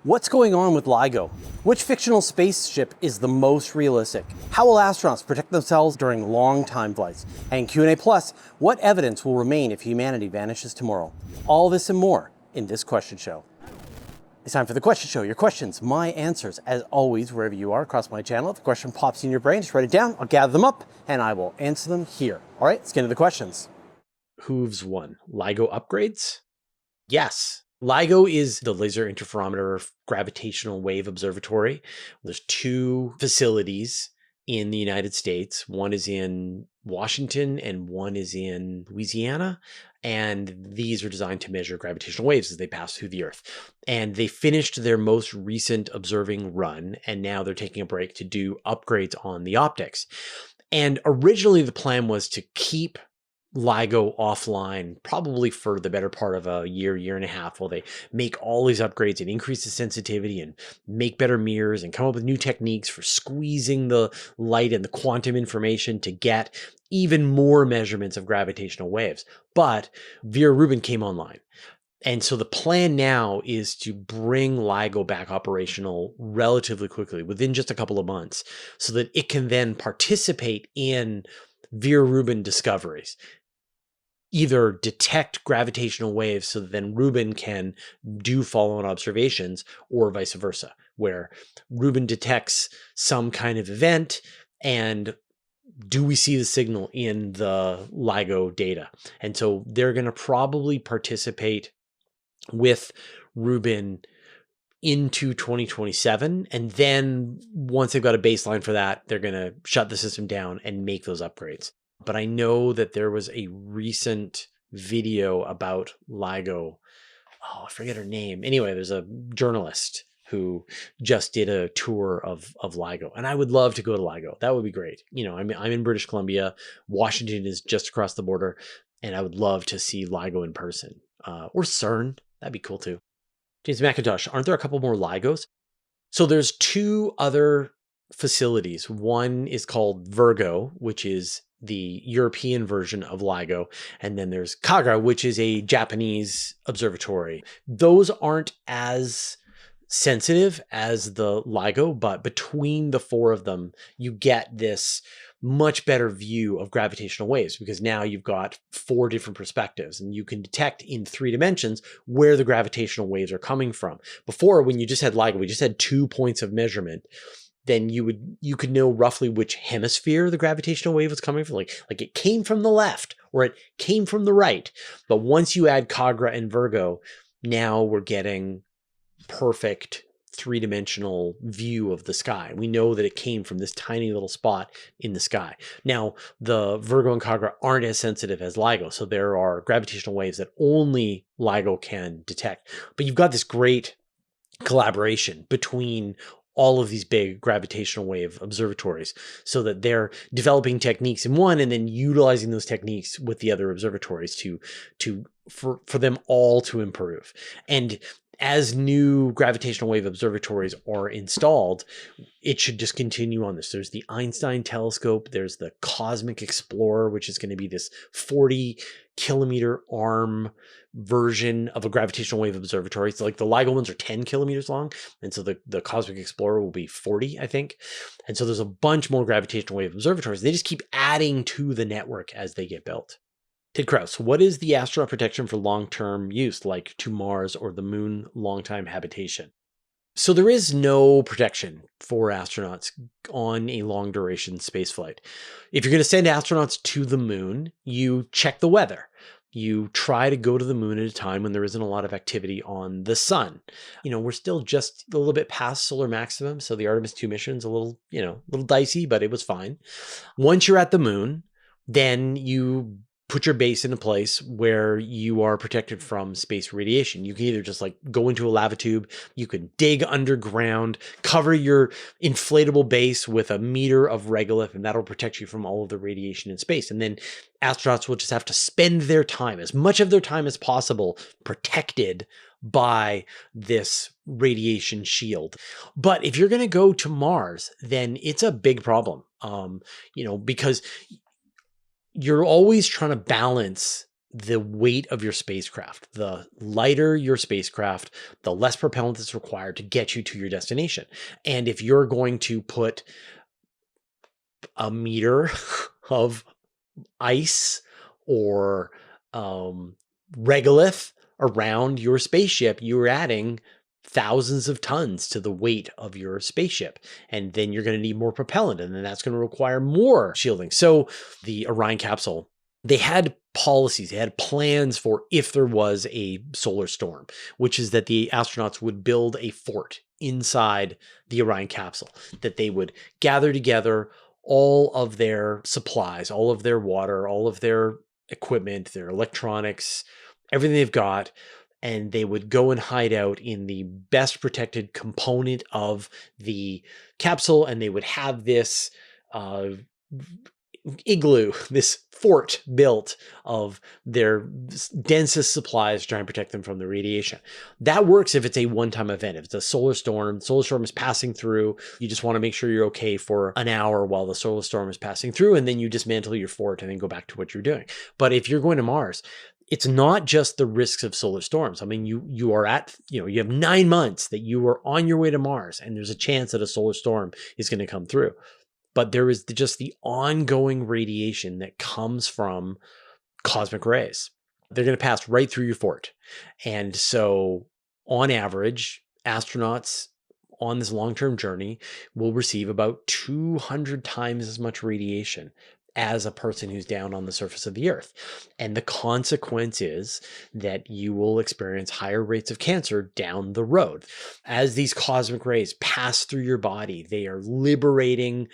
What's going on with LIGO? Which fictional spaceship is the most realistic? How will astronauts protect themselves during long time flights? And Q&A Plus, what evidence will remain if humanity vanishes tomorrow? All this and more in this question show. It's time for the question show. Your questions, my answers, as always, wherever you are across my channel. If the question pops in your brain, just write it down. I'll gather them up and I will answer them here. All right, let's get into the questions. Who's won? LIGO upgrades? Yes. LIGO is the Laser Interferometer Gravitational Wave Observatory. There's two facilities in the United States. One is in Washington and one is in Louisiana. And these are designed to measure gravitational waves as they pass through the Earth. And they finished their most recent observing run, and now they're taking a break to do upgrades on the optics. And originally the plan was to keep LIGO offline probably for the better part of a year and a half while they make all these upgrades and increase the sensitivity and make better mirrors and come up with new techniques for squeezing the light and the quantum information to get even more measurements of gravitational waves. But Vera Rubin came online. And so the plan now is to bring LIGO back operational relatively quickly, within just a couple of months, so that it can then participate in Vera Rubin discoveries. Either detect gravitational waves so that then Rubin can do follow-on observations, or vice versa, where Rubin detects some kind of event and do we see the signal in the LIGO data? And so they're going to probably participate with Rubin into 2027. And then once they've got a baseline for that, they're going to shut the system down and make those upgrades. But I know that there was a recent video about LIGO. Oh, I forget her name. Anyway, there's a journalist who just did a tour of LIGO, and I would love to go to LIGO. That would be great. You know, I'm in British Columbia. Washington is just across the border, and I would love to see LIGO in person. Or CERN. That'd be cool too. James McIntosh, aren't there a couple more LIGOs? So there's two other facilities. One is called Virgo, which is the European version of LIGO. And then there's Kagra, which is a Japanese observatory. Those aren't as sensitive as the LIGO, but between the four of them, you get this much better view of gravitational waves, because now you've got four different perspectives and you can detect in 3 dimensions where the gravitational waves are coming from. Before, when you just had LIGO, we just had 2 points of measurement. Then you could know roughly which hemisphere the gravitational wave was coming from. Like it came from the left or it came from the right. But once you add Kagra and Virgo, now we're getting perfect 3-dimensional view of the sky. We know that it came from this tiny little spot in the sky. Now, the Virgo and Kagra aren't as sensitive as LIGO, so there are gravitational waves that only LIGO can detect. But you've got this great collaboration between all of these big gravitational wave observatories, so that they're developing techniques in one and then utilizing those techniques with the other observatories for them all to improve. And as new gravitational wave observatories are installed, it should just continue on this. There's the Einstein telescope. There's the Cosmic Explorer, which is going to be this 40-kilometer arm version of a gravitational wave observatory. So like the LIGO ones are 10 kilometers long. And so the Cosmic Explorer will be 40, I think. And so there's a bunch more gravitational wave observatories. They just keep adding to the network as they get built. Ted Krause, what is the astronaut protection for long-term use, like to Mars or the moon long-time habitation? So there is no protection for astronauts on a long-duration spaceflight. If you're going to send astronauts to the moon, you check the weather. You try to go to the moon at a time when there isn't a lot of activity on the sun. You know, we're still just a little bit past solar maximum, so the Artemis 2 mission's a little dicey, but it was fine. Once you're at the moon, then you put your base in a place where you are protected from space radiation. You can either just like go into a lava tube, you can dig underground, cover your inflatable base with a meter of regolith, and that'll protect you from all of the radiation in space. And then astronauts will just have to spend their time, as much of their time as possible, protected by this radiation shield. But if you're going to go to Mars, then it's a big problem, because you're always trying to balance the weight of your spacecraft. The lighter your spacecraft, the less propellant that's required to get you to your destination. And if you're going to put a meter of ice or regolith around your spaceship, you're adding thousands of tons to the weight of your spaceship. And then you're going to need more propellant, and then that's going to require more shielding. So the Orion capsule, they had policies, they had plans for if there was a solar storm, which is that the astronauts would build a fort inside the Orion capsule, that they would gather together all of their supplies, all of their water, all of their equipment, their electronics, everything they've got, and they would go and hide out in the best protected component of the capsule, and they would have this igloo, this fort built of their densest supplies to try and protect them from the radiation. That works if it's a one-time event. If it's a solar storm is passing through, you just want to make sure you're okay for an hour while the solar storm is passing through, and then you dismantle your fort and then go back to what you're doing. But if you're going to Mars, it's not just the risks of solar storms. I mean, you are at, you have 9 months that you are on your way to Mars, and there's a chance that a solar storm is going to come through. But there is just the ongoing radiation that comes from cosmic rays. They're going to pass right through your fort. And so on average, astronauts on this long-term journey will receive about 200 times as much radiation as a person who's down on the surface of the Earth. And the consequence is that you will experience higher rates of cancer down the road. As these cosmic rays pass through your body, they are liberating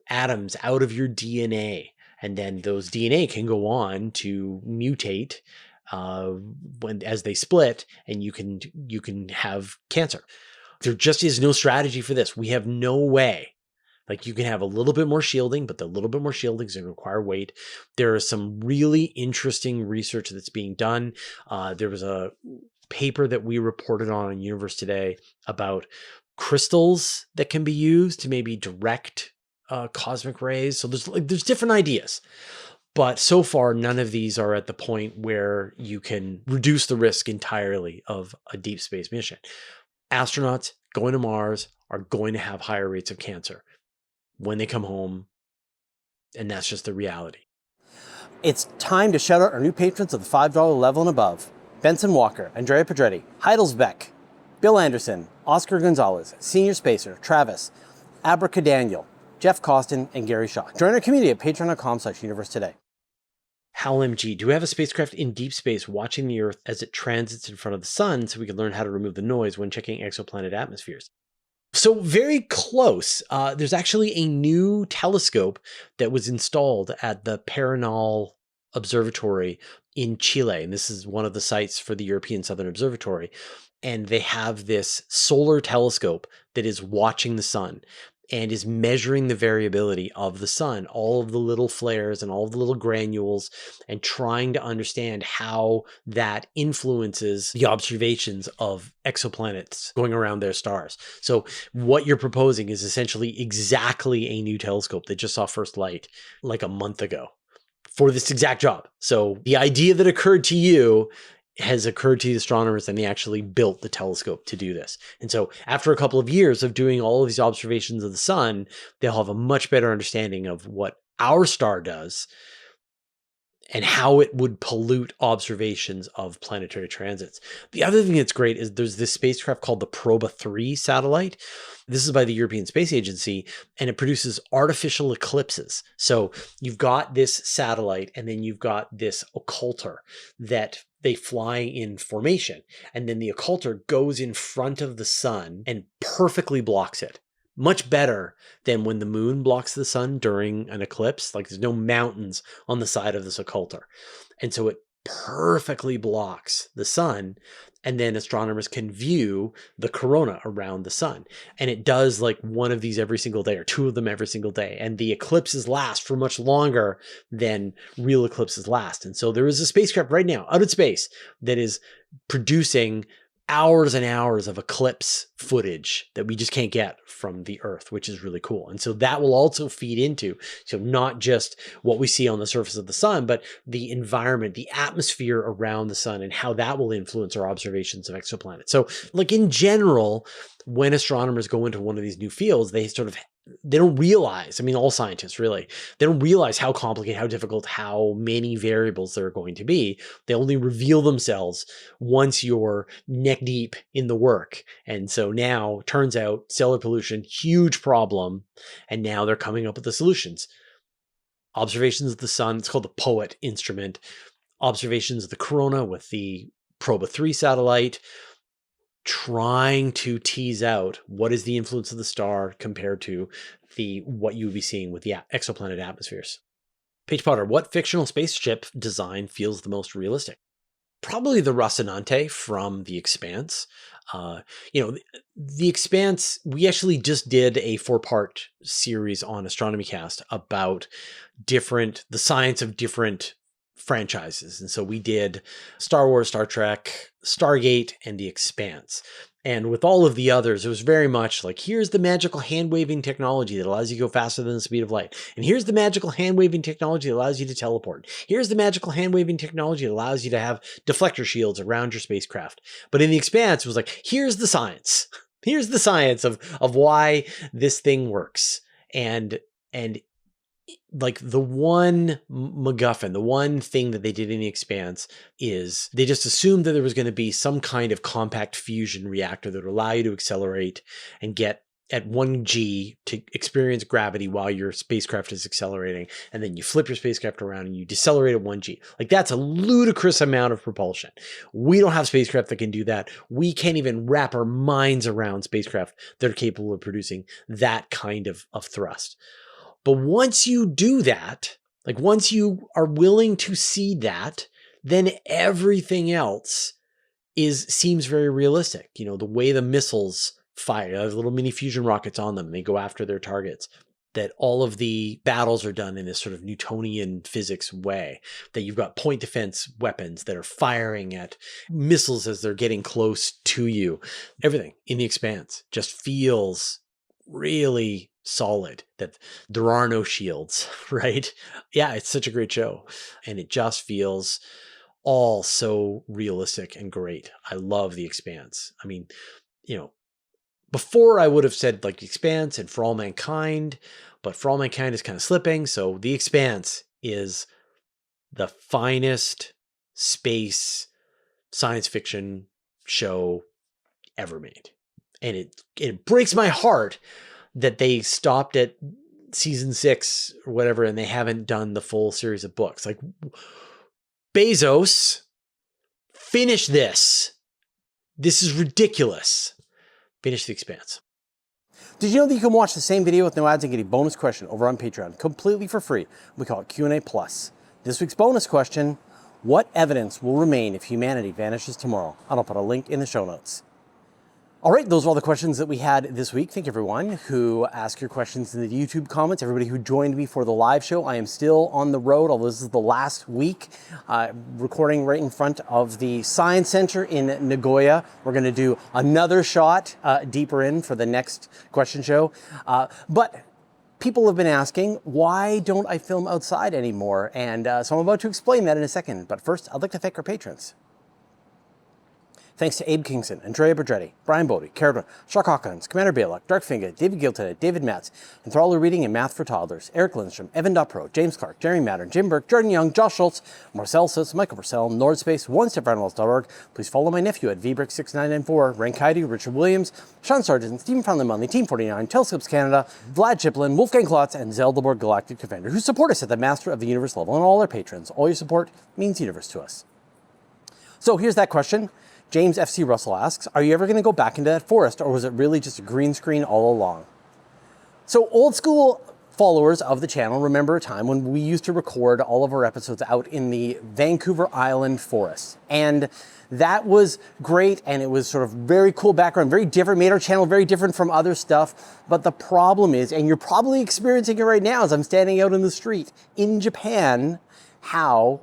atoms out of your DNA. And then those DNA can go on to mutate as they split, and you can have cancer. There just is no strategy for this. We have no way. Like, you can have a little bit more shielding, but the little bit more shielding is going to require weight. There is some really interesting research that's being done. There was a paper that we reported on Universe Today about crystals that can be used to maybe direct cosmic rays. So there's different ideas. But so far, none of these are at the point where you can reduce the risk entirely of a deep space mission. Astronauts going to Mars are going to have higher rates of cancer when they come home, and that's just the reality. It's time to shout out our new patrons of the $5 level and above. Benson Walker, Andrea Pedretti, Heidelsbeck, Bill Anderson, Oscar Gonzalez, Senior Spacer, Travis, Abracadaniel, Jeff Costin, and Gary Shaw. Join our community at patreon.com/universetoday. HalMG, do we have a spacecraft in deep space watching the Earth as it transits in front of the sun so we can learn how to remove the noise when checking exoplanet atmospheres? So very close. There's actually a new telescope that was installed at the Paranal Observatory in Chile. And this is one of the sites for the European Southern Observatory. And they have this solar telescope that is watching the sun and is measuring the variability of the sun, all of the little flares and all of the little granules, and trying to understand how that influences the observations of exoplanets going around their stars. So what you're proposing is essentially exactly a new telescope that just saw first light like a month ago for this exact job. So the idea that occurred to you has occurred to the astronomers, and they actually built the telescope to do this. And so after a couple of years of doing all of these observations of the sun, they'll have a much better understanding of what our star does and how it would pollute observations of planetary transits. The other thing that's great is there's this spacecraft called the Proba 3 satellite. This is by the European Space Agency, and it produces artificial eclipses. So you've got this satellite, and then you've got this occulter that they fly in formation. And then the occulter goes in front of the sun and perfectly blocks it. Much better than when the moon blocks the sun during an eclipse. Like, there's no mountains on the side of this occulter. And so it perfectly blocks the sun. And then astronomers can view the corona around the sun. And it does like one of these every single day, or two of them every single day. And the eclipses last for much longer than real eclipses last. And so there is a spacecraft right now out in space that is producing hours and hours of eclipse footage that we just can't get from the Earth, which is really cool. And so that will also feed into, so not just what we see on the surface of the sun, but the environment, the atmosphere around the sun, and how that will influence our observations of exoplanets. So like in general, when astronomers go into one of these new fields, they don't realize, I mean, all scientists really, they don't realize how complicated, how difficult, how many variables there are going to be. They only reveal themselves once you're neck deep in the work. And so now, turns out, stellar pollution, huge problem. And now they're coming up with the solutions. Observations of the sun, it's called the POET instrument. Observations of the corona with the Proba 3 satellite, trying to tease out what is the influence of the star compared to what you would be seeing with the exoplanet atmospheres. Paige Potter, what fictional spaceship design feels the most realistic? Probably the Rocinante from The Expanse. The Expanse, we actually just did a 4-part series on Astronomy Cast about the science of different franchises. And so we did Star Wars, Star Trek, Stargate, and The Expanse. And with all of the others, it was very much like, here's the magical hand-waving technology that allows you to go faster than the speed of light. And here's the magical hand-waving technology that allows you to teleport. Here's the magical hand-waving technology that allows you to have deflector shields around your spacecraft. But in The Expanse, it was like, here's the science. Here's the science of why this thing works. And like the one MacGuffin, the one thing that they did in The Expanse is they just assumed that there was going to be some kind of compact fusion reactor that would allow you to accelerate and get at 1G to experience gravity while your spacecraft is accelerating. And then you flip your spacecraft around and you decelerate at 1G. Like, that's a ludicrous amount of propulsion. We don't have spacecraft that can do that. We can't even wrap our minds around spacecraft that are capable of producing that kind of thrust. But once you do that, like once you are willing to see that, then everything else seems very realistic. You know, the way the missiles fire, there's little mini fusion rockets on them, and they go after their targets, that all of the battles are done in this sort of Newtonian physics way, that you've got point defense weapons that are firing at missiles as they're getting close to you. Everything in The Expanse just feels really solid, that there are no shields, right? Yeah, it's such a great show. And it just feels all so realistic and great. I love The Expanse. I mean, before I would have said like The Expanse and For All Mankind, but For All Mankind is kind of slipping. So The Expanse is the finest space science fiction show ever made. And it breaks my heart that they stopped at season 6 or whatever, and they haven't done the full series of books. Like, Bezos, finish this. This is ridiculous. Finish The Expanse. Did you know that you can watch the same video with no ads and get a bonus question over on Patreon completely for free? We call it Q&A Plus. This week's bonus question: what evidence will remain if humanity vanishes tomorrow? I'll put a link in the show notes. All right, those are all the questions that we had this week. Thank you, everyone who asked your questions in the YouTube comments, everybody who joined me for the live show. I am still on the road, although this is the last week, recording right in front of the Science Center in Nagoya. We're going to do another shot deeper in for the next question show. But people have been asking, why don't I film outside anymore? And so I'm about to explain that in a second. But first, I'd like to thank our patrons. Thanks to Abe Kingston, Andrea Bedretti, Brian Bodie, Carolyn, Shock Hawkins, Commander Baylock, Dark Finger, David Gilton, David Matz, Enthralled Reading and Math for Toddlers, Eric Lindstrom, Evan Pro, James Clark, Jeremy Mattern, Jim Burke, Jordan Young, Josh Schultz, Marcel Sis, Michael Purcell, Nordspace, OneStepReynolds.org. Please follow my nephew at VBrick6994, Rank Heidi, Richard Williams, Sean Sargent, Stephen Franley Munley, Team 49, Telescopes Canada, Vlad Chiplin, Wolfgang Klotz, and Zeldaborg Galactic Defender, who support us at the Master of the Universe level, and all our patrons. All your support means universe to us. So here's that question. James F.C. Russell asks, are you ever going to go back into that forest, or was it really just a green screen all along? So old school followers of the channel remember a time when we used to record all of our episodes out in the Vancouver Island forest. And that was great, and it was sort of very cool background, very different, made our channel very different from other stuff. But the problem is, and you're probably experiencing it right now as I'm standing out in the street in Japan, how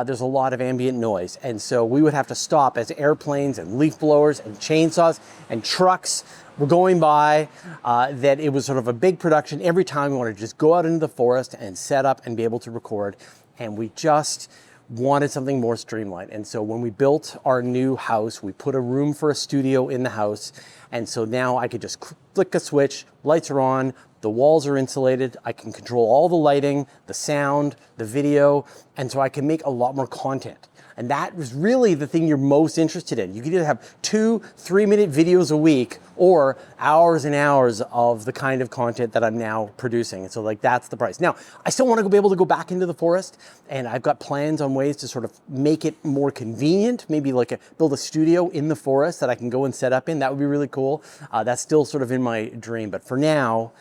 there's a lot of ambient noise. And so we would have to stop as airplanes and leaf blowers and chainsaws and trucks were going by, that it was sort of a big production. Every time we wanted to just go out into the forest and set up and be able to record. And we just wanted something more streamlined. And so when we built our new house, we put a room for a studio in the house. And so now I could just flick a switch, lights are on, the walls are insulated, I can control all the lighting, the sound, the video, and so I can make a lot more content. And that was really the thing you're most interested in. You could either have 2-3 minute videos a week or hours and hours of the kind of content that I'm now producing. And so like that's the price. Now, I still want to be able to go back into the forest, and I've got plans on ways to sort of make it more convenient, maybe like build a studio in the forest that I can go and set up in. That would be really cool. That's still sort of in my dream. But for now,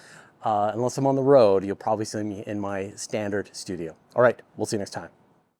unless I'm on the road, you'll probably see me in my standard studio. All right, we'll see you next time.